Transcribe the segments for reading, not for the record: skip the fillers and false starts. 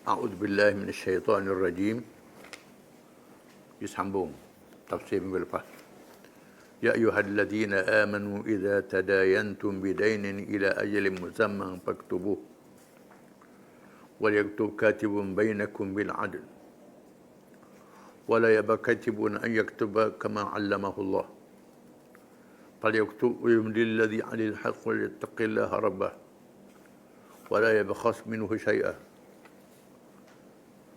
A'udzu billahi minasyaitonir rajim. Disambung tafsir minggu lepas. Ya ayyuhalladzina amanu idza tadayantum bidainin ila ajalin musamman faktubuh wal yaktub katibun bainakum bil 'adl ولا يأبى كاتب أن يكتب كما علمه الله فليكتب ويملي الذي عليه الحق وليتق الله ربه ولا يبخس منه شيئا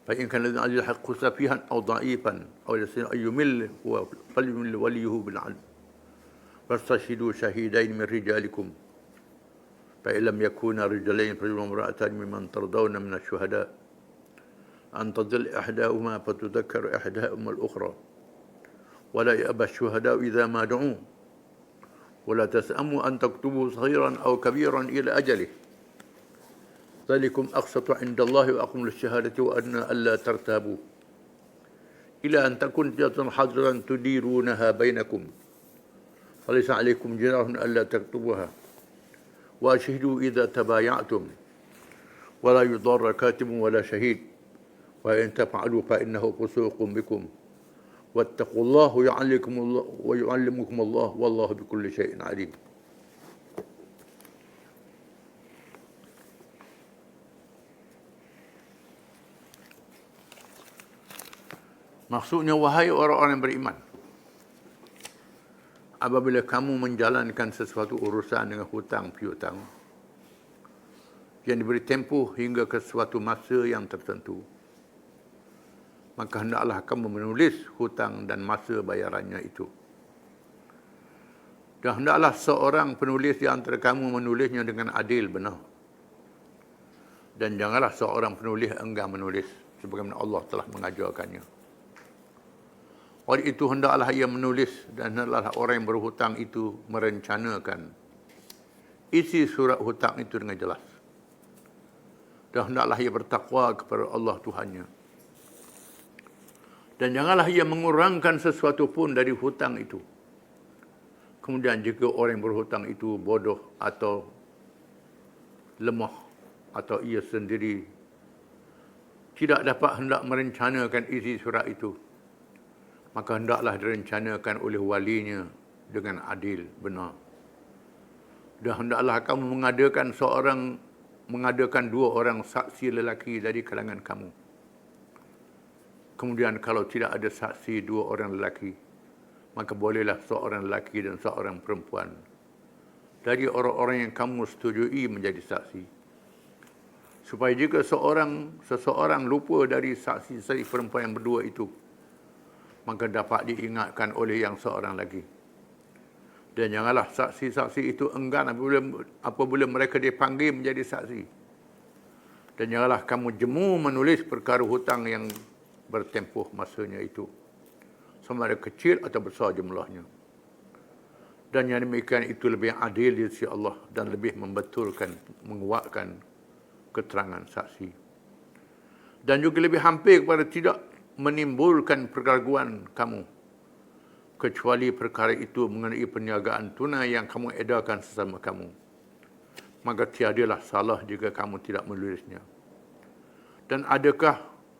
فإن كان الذي عليه الحق سفيها أو ضعيفا أو يستطيع أن يمل فليمل وليه بالعدل فاستشهدوا شهيدين من رجالكم فإن لم يكونا رجلين فرجل وامرأتان ممن ترضون من الشهداء أن تضل إحداهما فتذكر إحداهما الأخرى ولا يأبى الشهداء إذا ما دعوا ولا تسأموا أن تكتبوا صغيرا أو كبيرا إلى أجله ذلكم أقسط عند الله وأقم للشهادة وأدنى ألا ترتابوا إلى أن تكون تجارة حاضرا تديرونها بينكم فليس عليكم جناح ألا تكتبوها وأشهدوا إذا تبايعتم ولا يضار كاتب ولا شهيد وإن تفعلوا فإنه فسوق بكم واتقوا الله ويعلمكم الله والله بكل شيء عليم. Maksudnya, wahai orang-orang yang beriman, apabila kamu menjalankan sesuatu urusan dengan hutang piutang yang diberi tempoh hingga ke suatu masa yang tertentu, maka hendaklah kamu menulis hutang dan masa bayarannya itu. Dan hendaklah seorang penulis di antara kamu menulisnya dengan adil, benar. Dan janganlah seorang penulis enggan menulis, sebagaimana Allah telah mengajarkannya. Oleh itu hendaklah ia menulis, dan hendaklah orang yang berhutang itu merencanakan isi surat hutang itu dengan jelas. Dan hendaklah ia bertakwa kepada Allah Tuhannya. Dan janganlah ia mengurangkan sesuatu pun dari hutang itu. Kemudian jika orang yang berhutang itu bodoh atau lemah atau ia sendiri tidak dapat hendak merencanakan isi surat itu, maka hendaklah direncanakan oleh walinya dengan adil, benar. Dan hendaklah kamu mengadakan dua orang saksi lelaki dari kalangan kamu. Kemudian kalau tidak ada saksi dua orang lelaki, maka bolehlah seorang lelaki dan seorang perempuan dari orang-orang yang kamu setujui menjadi saksi. Supaya jika seseorang lupa dari saksi perempuan yang berdua itu, maka dapat diingatkan oleh yang seorang lagi. Dan janganlah saksi-saksi itu enggan apabila mereka dipanggil menjadi saksi. Dan janganlah kamu jemu menulis perkara hutang yang bertempoh masanya itu, sama ada kecil atau besar jumlahnya. Dan yang demikian itu lebih adil di sisi Allah dan lebih membetulkan, menguatkan keterangan saksi. Dan juga lebih hampir kepada tidak menimbulkan perkeraguan kamu, kecuali perkara itu mengenai perniagaan tunai yang kamu edarkan sesama kamu. Maka tiadalah salah jika kamu tidak menulisnya. Dan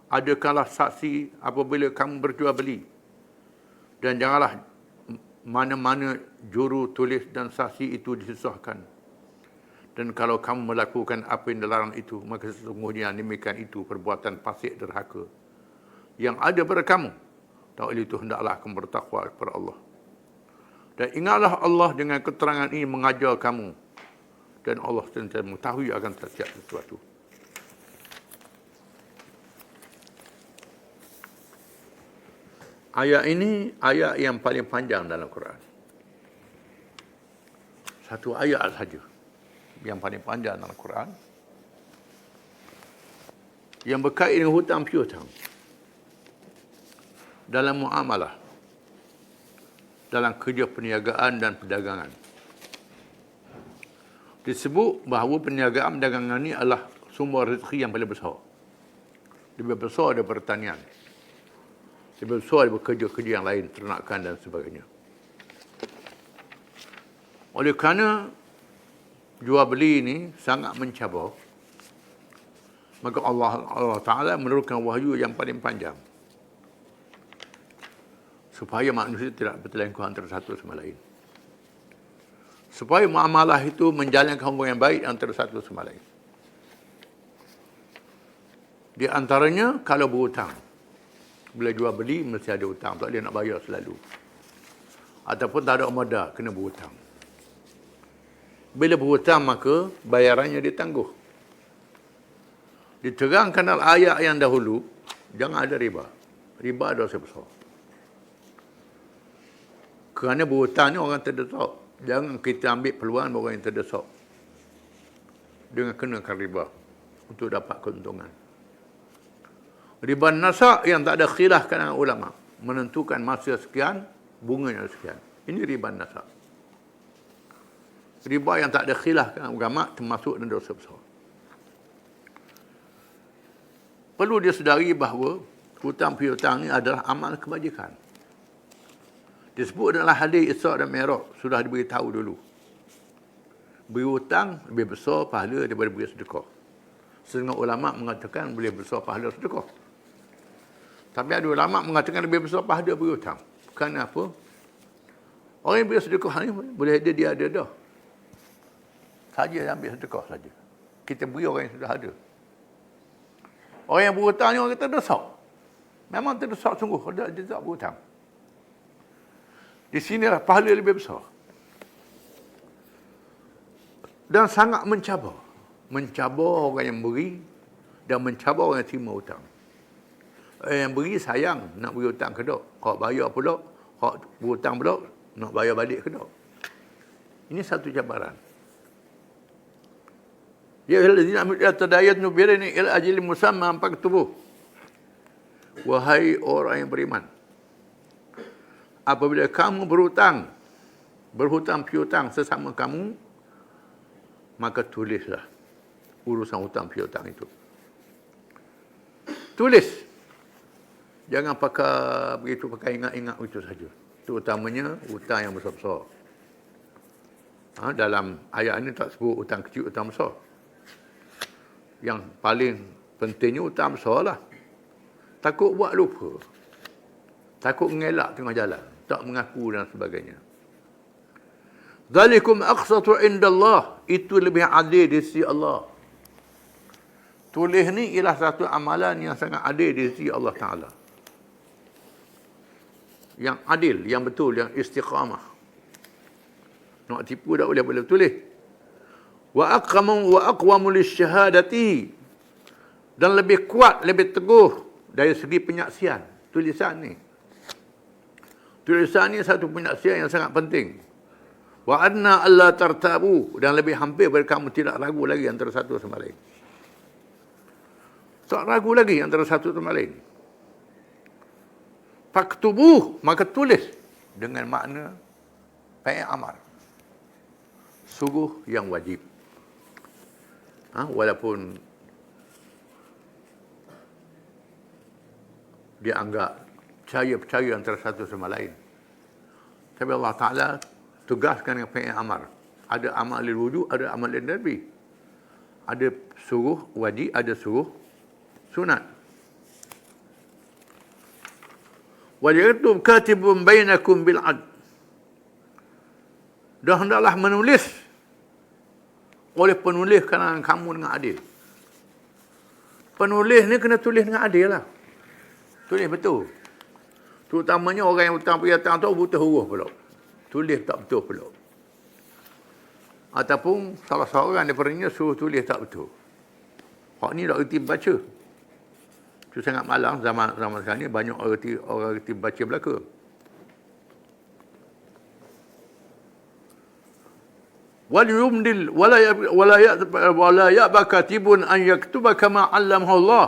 adakanlah saksi apabila kamu berjual beli. Dan janganlah mana-mana juru tulis dan saksi itu disusahkan. Dan kalau kamu melakukan apa yang dilarang itu, maka sesungguhnya demikian itu perbuatan fasik derhaka yang ada pada kamu. Dan oleh itu hendaklah kamu bertakwa kepada Allah. Dan ingatlah Allah dengan keterangan ini mengajar kamu. Dan Allah sentiasa mengetahui akan setiap sesuatu. Ayat ini ayat yang paling panjang dalam Quran. Satu ayat saja yang paling panjang dalam Quran, yang berkait dengan hutang piutang dalam muamalah, dalam kerja perniagaan dan perdagangan. Disebut bahawa perniagaan perdagangan ini adalah sumber rezeki yang paling besar. Lebih besar daripada pertanian. Lebih besar daripada kerja-kerja yang lain, ternakan dan sebagainya. Oleh kerana jual beli ini sangat mencabar, Maka Allah Ta'ala menurunkan wahyu yang paling panjang. Supaya manusia tidak bertelingkuh antara satu sama lain. Supaya muamalah itu menjalankan hubungan yang baik antara satu sama lain. Di antaranya, kalau berhutang. Bila jual beli, mesti ada hutang. Tak boleh nak bayar selalu. Ataupun tak ada amada, kena berhutang. Bila berhutang, maka bayarannya ditangguh. Diterangkan dalam ayat yang dahulu, jangan ada riba. Riba dosa besar. Kerana berhutang ni orang terdesak. Jangan kita ambil peluang orang yang terdesak. Dengan kenakan riba untuk dapat keuntungan. Riba nasak yang tak ada khilaf kalangan ulama. Menentukan masa sekian, bunganya sekian. Ini riba nasak. Riba yang tak ada khilaf kalangan ulama termasuk dalam dosa besar. Perlu disedari bahawa hutang piutang ini adalah amal kebajikan. Disebut dalam hadis Isra' dan Mi'raj, sudah diberitahu dulu. Beri hutang lebih besar pahala daripada beri sedekah. Setengah ulama mengatakan boleh besar pahala sedekah. Tapi ada ulama mengatakan lebih besar pahala beri hutang. Kenapa? Orang yang beri sedekah ni boleh dia ada dah. Saja ambil sedekah saja. Kita beri orang yang sudah ada. Orang yang berhutang ni orang terdesak. Memang terdesak sungguh. Dia tak berhutang. Di sinilah pahala lebih besar. Dan sangat mencabar. Mencabar orang yang beri dan mencabar orang yang terima hutang. Yang beri sayang nak beri hutang ke tak? Kau bayar pula, kau berhutang pula, nak bayar balik ke tak? Ini satu cabaran. Ya allazina amanu tadayatnu birani ila ajli musamma faqtubuh. Wahai orang yang beriman, apabila kamu berhutang piutang sesama kamu, maka tulislah urusan hutang piutang itu. Tulis. Jangan pakai ingat-ingat itu saja. Terutamanya hutang yang besar-besar. Dalam ayat ini tak sebut hutang kecil, hutang besar. Yang paling pentingnya hutang besar lah. Takut buat lupa. Takut mengelak tengah jalan. Tak mengaku dan sebagainya. Dzalikum aqsatu indallah. Itu lebih adil di sisi Allah. Tulis ni ialah satu amalan yang sangat adil di sisi Allah Ta'ala. Yang adil, yang betul, yang istiqamah. Nak tipu tak boleh tulis. Wa aqwamu lisyahadati. Dan lebih kuat, lebih teguh dari segi penyaksian. Tulisan ni. Tulisan ni satu penyaksian yang sangat penting. Wa adna alla tartabu. Dan lebih hampir pada kamu tidak ragu lagi antara satu sama lain. Tak ragu lagi antara satu sama lain. Faktubuh, maka tulis dengan makna fi'il amar. Sungguh yang wajib. Walaupun dianggap percaya antara satu sama lain. Tapi Allah Ta'ala tugaskan dengan fi'il amar. Ada amal lil wujud, ada amal lil nabi. Ada suruh wajib, ada suruh sunat. وَلْيَكْتُبْ كَاتِبٌ بَيْنَكُمْ بِالْعَدْلِ. Dan hendaklah menulis oleh penulis kalangan kamu dengan adil. Penulis ni kena tulis dengan adil lah. Tulis betul. Terutamanya orang yang hutang piutang tu buta huruf pula. Tulis tak betul pula. Ataupun salah seorang daripadanya suruh tulis tak betul. Hak ni tak reti baca. Itu sangat malang zaman sekarang ni, banyak orang reti baca belaka. wala ya'ba katibun an yaktuba kama 'allamahu Allah.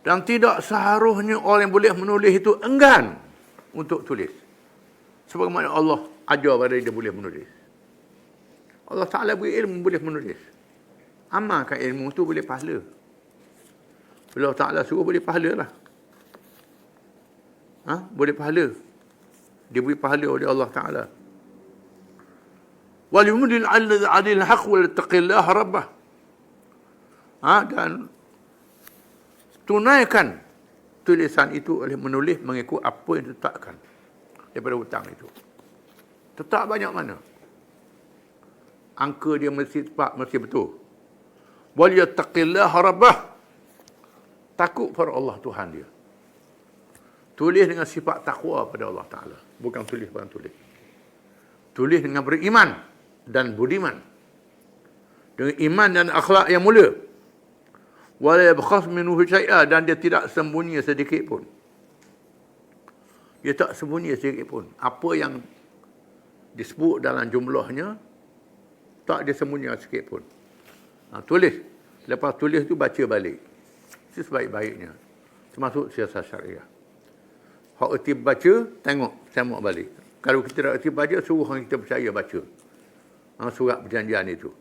Dan tidak seharusnya orang yang boleh menulis itu enggan untuk tulis. Sebagaimana Allah ajar pada dia boleh menulis. Allah Ta'ala beri ilmu boleh menulis. Amalkan ilmu tu boleh pahala. Bila Allah Ta'ala suruh boleh pahala lah. Boleh pahala. Dia beri pahala oleh Allah Ta'ala. وَلْيُمْلِلْ عَلَى الْحَقِّ وَلْيَتَّقِ اللَّهَ رَبَّهُ. Dan tunaikan tulisan itu oleh menulis mengikut apa yang ditetapkan daripada hutang itu. Tetap banyak mana? Angka dia mesti tepat, mesti betul. Wal yattaqillaha rabbah. Takut pada Allah Tuhan dia. Tulis dengan sifat takwa pada Allah Ta'ala. Bukan tulis. Tulis dengan beriman dan budiman. Dengan iman dan akhlak yang mulia. Wala yabkhas minhu syai'a, dan dia tidak sembunyi sedikit pun. Dia tak sembunyi sedikit pun. Apa yang disebut dalam jumlahnya, tak dia sembunyi sedikit pun. Tulis. Lepas tulis tu baca balik. Itu sebaik-baiknya. Termasuk siasat syariah. Hak erti baca, tengok balik. Kalau kita tak erti baca, suruh orang kita percaya baca. Surat perjanjian itu.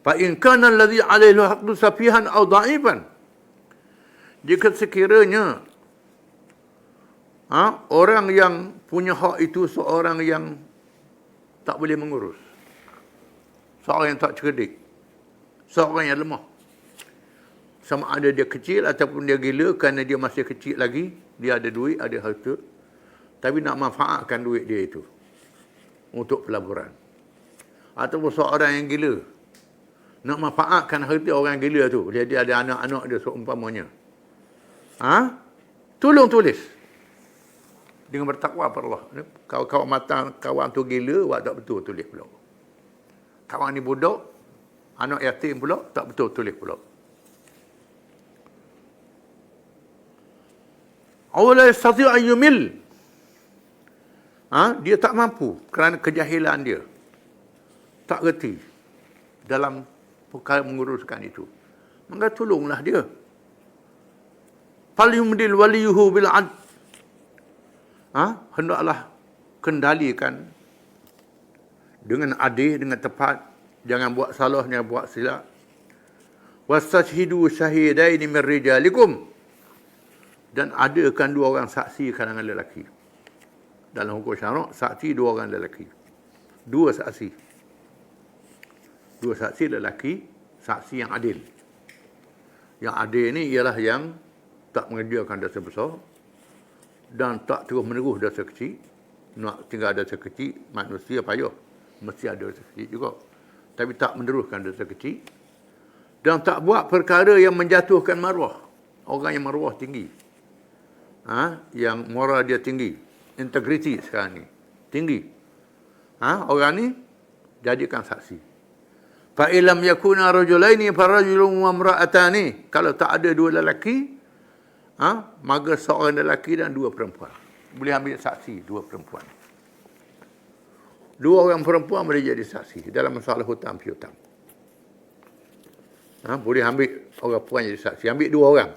Fa in kana alladhi alayhi haqqu safihan aw dha'ifan. Jika sekiranya orang yang punya hak itu seorang yang tak boleh mengurus, seorang yang tak cerdik, seorang yang lemah, sama ada dia kecil ataupun dia gila kerana dia masih kecil lagi, dia ada duit, ada harta, tapi nak manfaatkan duit dia itu untuk pelaburan. Ataupun seorang yang gila nak manfaatkan harta orang gila tu, dia ada anak-anak dia seumpamanya. Tolong tulis dengan bertakwa pada Allah. Kawan mata kawan tu gila, awak tak betul tulis pula. Kawan ni budak, anak yatim pula, tak betul tulis pula. Awala yastati' an yumil. Dia tak mampu kerana kejahilan dia. Tak reti dalam perkara menguruskan itu. Maka tolonglah dia. Falyumdil waliyuhu bil adl. Hendaklah kendalikan dengan adil, dengan tepat. Jangan buat salah, jangan buat silap. Wastashhidu syahidaini min rijalikum. Dan adakan dua orang saksi kalangan lelaki. Dalam hukum syarak, saksi dua orang lelaki. Dua saksi lelaki, saksi yang adil. Yang adil ni ialah yang tak mengerjakan dosa besar dan tak terus menerus dosa kecil. Nak tinggal dosa kecil, manusia payah. Mesti ada dosa kecil juga. Tapi tak meneruskan dosa kecil. Dan tak buat perkara yang menjatuhkan maruah. Orang yang maruah tinggi. Yang moral dia tinggi. Integriti sekarang ni. Tinggi. Orang ni jadikan saksi. Fa illam yakuna rajulaini farajulun wa imra'atani. Kalau tak ada dua lelaki, maka seorang lelaki dan dua perempuan. Boleh ambil saksi dua perempuan. Dua orang perempuan boleh jadi saksi dalam masalah hutang piutang. Boleh ambil orang perempuan jadi saksi. Ambil dua orang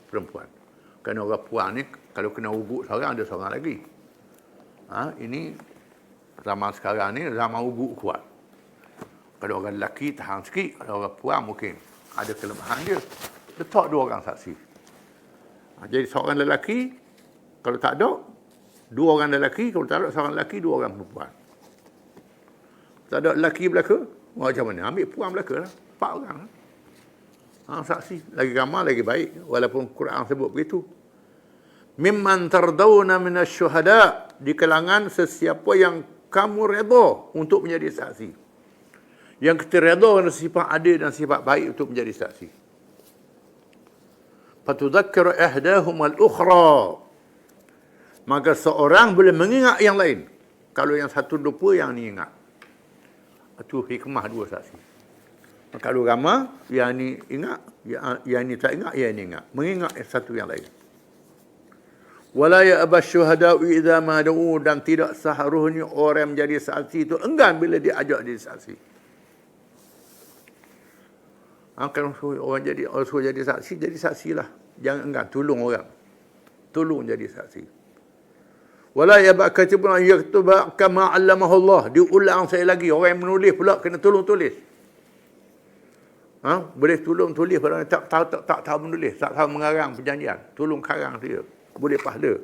perempuan. Kerana orang perempuan ni kalau kena ugut seorang, ada seorang lagi. Ini zaman sekarang ni zaman ugut kuat. Kalau orang lelaki tahan sikit, kalau orang perempuan mungkin ada kelemahan dia. Letak dua orang saksi. Jadi seorang lelaki, kalau tak ada, dua orang lelaki, kalau tak ada seorang lelaki, dua orang perempuan. Tak ada lelaki belaka, macam mana? Ambil perempuan belaka lah. 4 orang. Saksi. Lagi ramai, lagi baik. Walaupun Quran sebut begitu. Mimman tardawna minas syuhada. Di kalangan sesiapa yang kamu redha untuk menjadi saksi. Yang kita redha dengan sifat adil dan sifat baik untuk menjadi saksi. Fatudzakkira ihdahum al-ukhra. Maka seorang boleh mengingat yang lain. Kalau yang satu lupa, yang ni ingat. Itu hikmah dua saksi. Kalau ramai, yang ni ingat, yang ni tak ingat, yang ni ingat. Mengingat satu yang lain. Wala ya'ba syuhada'u idza ma da'u. Dan tidak seharusnya orang menjadi saksi itu enggan bila diajak jadi saksi. Kalau orang suruh jadi saksi lah. Jangan enggan, tolong orang. Tolong jadi saksi. Wala ya'ba katibun an yaktuba kama 'allamahu Allah. Diulang saya lagi, orang yang menulis pula kena tolong tulis. Boleh tolong tulis pada orang tak tahu menulis, tak tahu mengarang perjanjian. Tolong karang dia. Boleh pahala.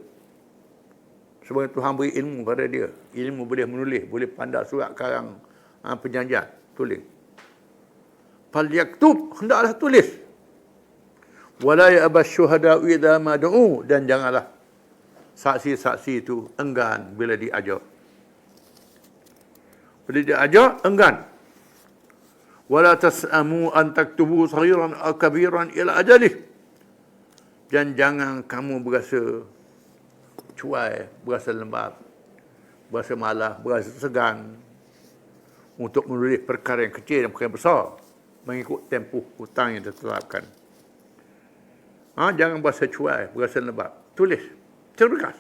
Sebab Tuhan beri ilmu pada dia. Ilmu boleh menulis, boleh pandai surat karang perjanjian. Tulis. falyaktub, hendaklah tulis. Wala ya'bas syuhada'u idza ma du'u, dan janganlah saksi-saksi itu enggan bila diajak. Bila diajak, enggan. Wala tas'amu an taktubu saghiran aw kabiran ila ajalih. Dan jangan kamu berasa cuai, berasa lembab, berasa malas, berasa segan untuk menulis perkara yang kecil dan perkara yang besar mengikut tempoh hutang yang ditetapkan. Jangan berasa cuai, berasa lembab. Tulis, cergas.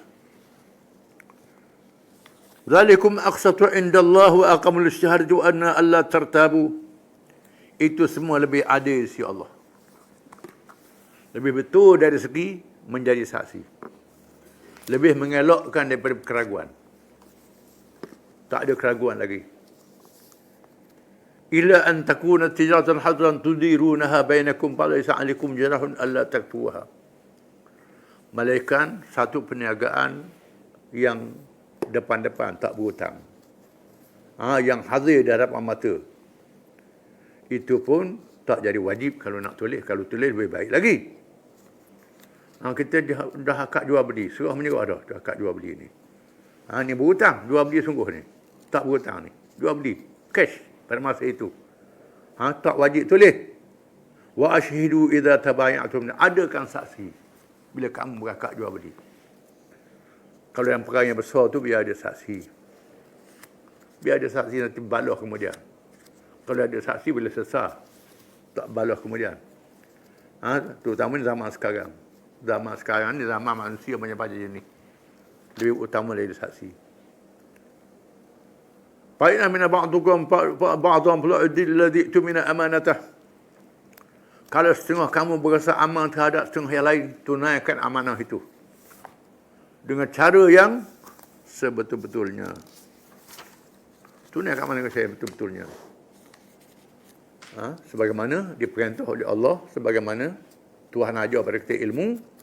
Zalikum aqsatu indallah wa aqamul syahadatu anna alla tartabu. Itu semua lebih adil si Allah. Lebih betul dari segi menjadi saksi. Lebih mengelakkan daripada keraguan. Tak ada keraguan lagi. Ila an takuna tijaratan hadran tudirunaha bainakum falaysa 'alaykum junahun alla taktuha. Malaikat satu perniagaan yang depan-depan tak berhutang. Yang hadir di hadapan mata. Itu pun tak jadi wajib kalau nak tulis. Kalau tulis lebih baik lagi. Kita dah akad jual beli. Surah menyerah dah akad jual beli ni. Ni berhutang. Jual beli sungguh ni. Tak berhutang ni. Jual beli. Cash pada masa itu. Tak wajib tulis. Wa ashhidu idza tabaya'tum. Adakan saksi bila kamu berakad jual beli. Kalau yang perkara yang besar tu biar ada saksi. Biar ada saksi nanti balas kemudian. Kalau ada saksi bila sesat, tak balas kemudian. Terutama di zaman sekarang. Zaman sekarang ni zaman manusia banyak baca je ni. Lebih utama dari saksi. Fa'inna min ba'dukum ba'dhan alladhi tumina amanatah. Kalau setengah kamu berasa aman terhadap setengah yang lain, tunaikan amanah itu dengan cara yang sebetul-betulnya. Tunaikan amanah dengan saya betul-betulnya. Sebagaimana diperintah oleh Allah, sebagaimana Tuhan ajar pada kita ilmu.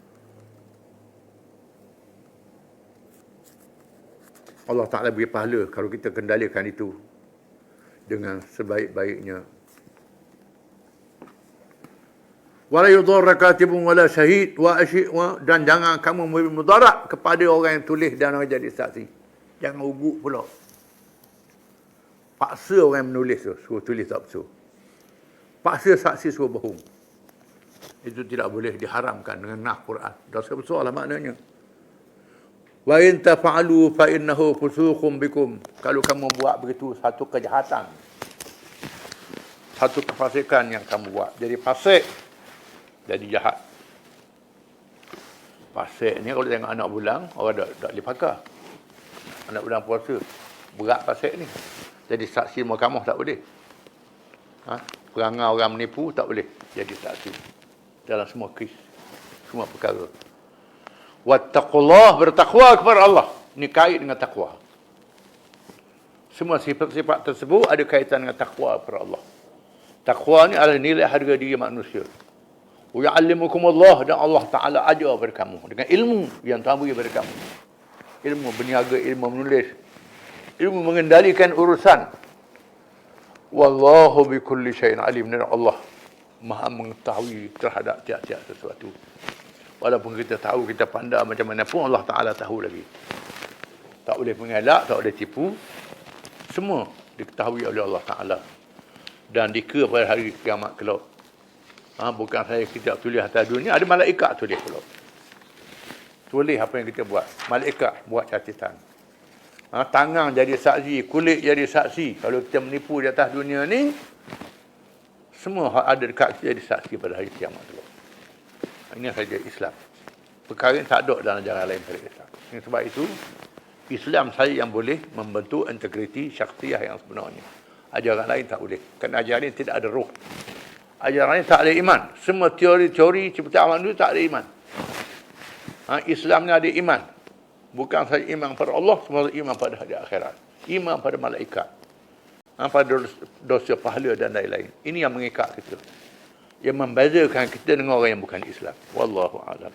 Allah Ta'ala beri pahala kalau kita kendalikan itu dengan sebaik-baiknya. Wala yudarra katibun wala syahid dan jangan kamu memberi mudarat kepada orang yang tulis dan orang jadi saksi. Jangan ugut pula. Paksa orang yang menulis tu, suruh tulis tak betul. Paksa saksi suruh bohong. Itu tidak boleh, diharamkan dengan nas Quran. Dosa besar lah maknanya. Wa in tafa'alu fa innahu fusuqun bikum. Kalau kamu buat begitu, satu kejahatan. Satu kefasikan yang kamu buat. Jadi fasik, jadi jahat. Fasik ni kalau tengok anak bulang, orang tak boleh pakar. Anak bulang puasa, berat fasik ni. Jadi saksi mahkamah tak boleh. Perangai orang menipu tak boleh jadi saksi dalam semua kes, semua perkara. Wattaqullah, bertakwa kepada Allah. Ini kait dengan takwa. Semua sifat-sifat tersebut ada kaitan dengan takwa kepada Allah. Takwa ni adalah nilai harga diri manusia. Wa ya'allimukumullah, dan Allah Ta'ala ajar kepada kamu dengan ilmu yang Tuhan beri kepada kamu. Ilmu berniaga, ilmu menulis, ilmu mengendalikan urusan. Wallahu bikulli syai'in alim. Dan Allah Maha mengetahui terhadap tiap-tiap sesuatu. Walaupun kita tahu, kita pandai macam mana pun, Allah Ta'ala tahu lagi. Tak boleh mengelak, tak boleh tipu. Semua diketahui oleh Allah Ta'ala. Dan dikira pada hari kiamat kelak. Bukan saya kita tulis atas dunia, ada malaikat tulis kelak. Tulis apa yang kita buat. Malaikat buat catatan. Tangan jadi saksi, kulit jadi saksi. Kalau kita menipu di atas dunia ni, semua ada dekat kita jadi saksi pada hari kiamat kelak. Ini saja Islam. Perkara yang tak ada dalam ajaran lain pada Islam. Sebab itu, Islam saja yang boleh membentuk integriti syakhsiyah yang sebenarnya. Ajaran lain tak boleh. Kerana ajaran ini tidak ada roh. Ajaran ini tak ada iman. Semua teori-teori seperti amal itu tak ada iman. Islam ni ada iman. Bukan saja iman pada Allah, semua iman pada hari akhirat. Iman pada malaikat. Pada dosa pahala dan lain-lain. Ini yang mengikat kita. Yang membezakan kita dengan orang yang bukan Islam. Wallahu a'lam.